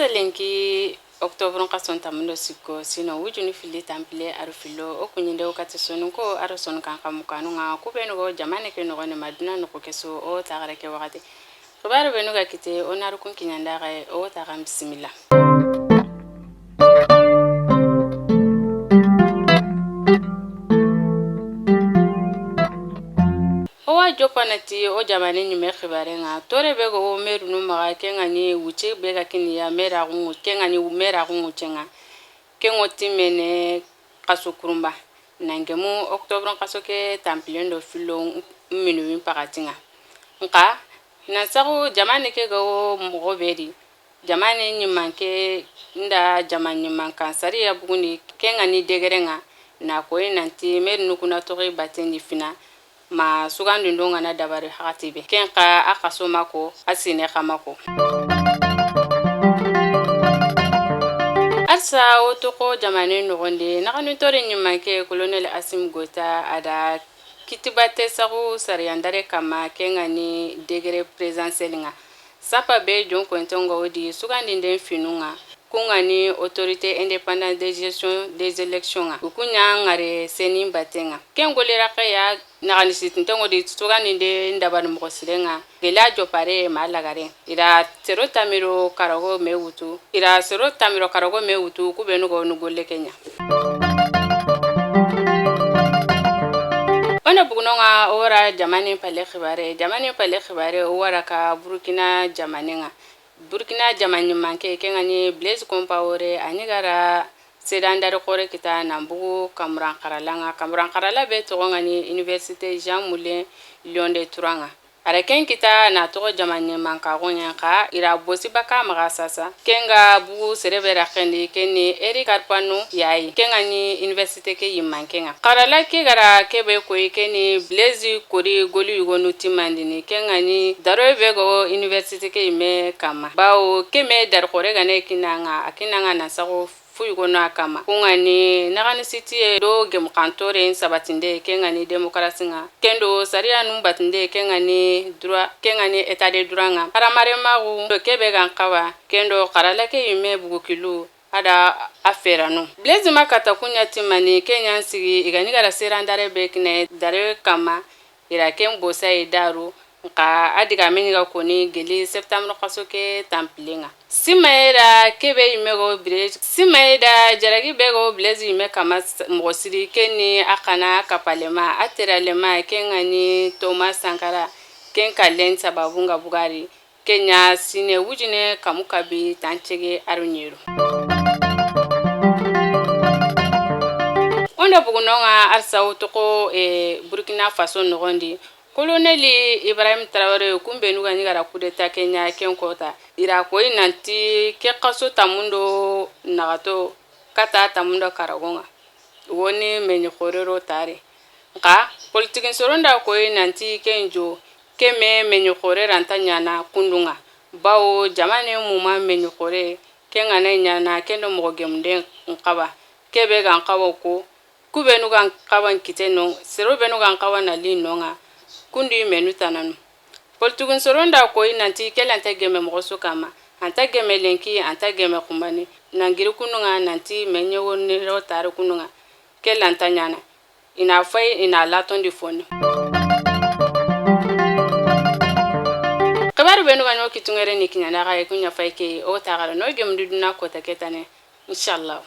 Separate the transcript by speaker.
Speaker 1: lenki octobre kason tamundo sikko sino wujuni fili tampile aru filo okunyinde wakati sonu ko aru sonu kan kamukanu nga kubenu go jamane ke no ne maduna no ko keso o tagare ke wakati khabaru benu ga kite onaru kun kinyanda ga o tagam bismillah. Owa jopanati o jamane nyime khibare nga tore be go meru no maga kengani wuche be ga kiniya mera gungu kengani mera gungu chenga kengo timene kaso kurumba nangemu octobre kaso ke tampilion do filo minu impakatinga nka na sago jamane ke go mo beri jamane nyimanke nda jamane manka sari ya buguni kengani degerenga na koyi nanti meru nukuna tori batendi fina ma sugandu ndonga na dabari hakatibe kenka akaso mako asine kamako asa otoko jamane nogonde nakanu tori nyimake colonel Asim Gota ada kitibate sagu sariyandare kama kengani degere présidentielle sapa be jonko entongo odi sugandi nden finunga kungani autorité indépendante de gestion des élections ukunya ngare seni batenga kengolera kaya nagani sitintongo di sugandi nden ndabanu mokosirenga gela jopare malagare ira sero tamiro karago mewutu kubenu go nugolle Kenya ona bugunonga ora jamane pale khibare ora ka Burkina jamanenga Burkina jamani manke kengani Blaise Compaoré anigara sedandare kore kita nambugu Cameroun karala be togongani université Jean Moulin Lion de Touranga ara ken kita na togo jamani manka gonyanka ira bosi baka magasasa kenga bugu serebera kendi kenni Eric Arpano yayi kengani université ke yimankenga karala ke gara kebe koy kenni Blaise kori goli yugonu timandini kengani daro bego université ke yime kama bawo keme dar kore gane akinanga na sago fuyugona kama kungani nagani city do gem kantore sabatinde kengani démocratie nga kendo saria numbatinde kengani droit kengani état de droit nga paramare magu do kebe gan kawa kendo karala ke yime bugukilu ada aferano Blaise makata kunya timani Kenya sigi igani gara serandare bekne dare kama ira ken bosa daru ka adiga meniga koni geli septembre kasoke tampilinga simaira kebe imego Blaise simaida jaragi bego Blaise ime kama mosiri keni akana kapalema ateralema kengani Thomas Sankara kenka len sababunga bugari Kenya sine wujine kamukabi tanchege arunyeru onda bugunonga arsa utoko Burkina Faso nogondi Colonel Ibrahim Traoré kumbenu gani gara kudeta Kenya kenkota ira koyi nanti ke kaso tamundo nagato kata tamundo karagonga woni meni khorero tare nka politikin soronda koyi nanti kenjo keme meni khorera antanyana kundunga bawo jamane muma meni khore kengana nyana kendo mogemde nkaba kebe gan kawo ko kubenu gan kawan kiteno sero benu gan kawana linonga kundi menu tananu politikin soronda koyi nanti kelanta geme mogoso kama anta geme lenki anta geme kumbani nangiri kununga nanti menye woni rotare kununga kelanta nyana ina fay ina laton di foni kabaru benu ganyo kitungere ni kinyana ga kunya fay ke o tagara no gem duduna ko taketane inshallah.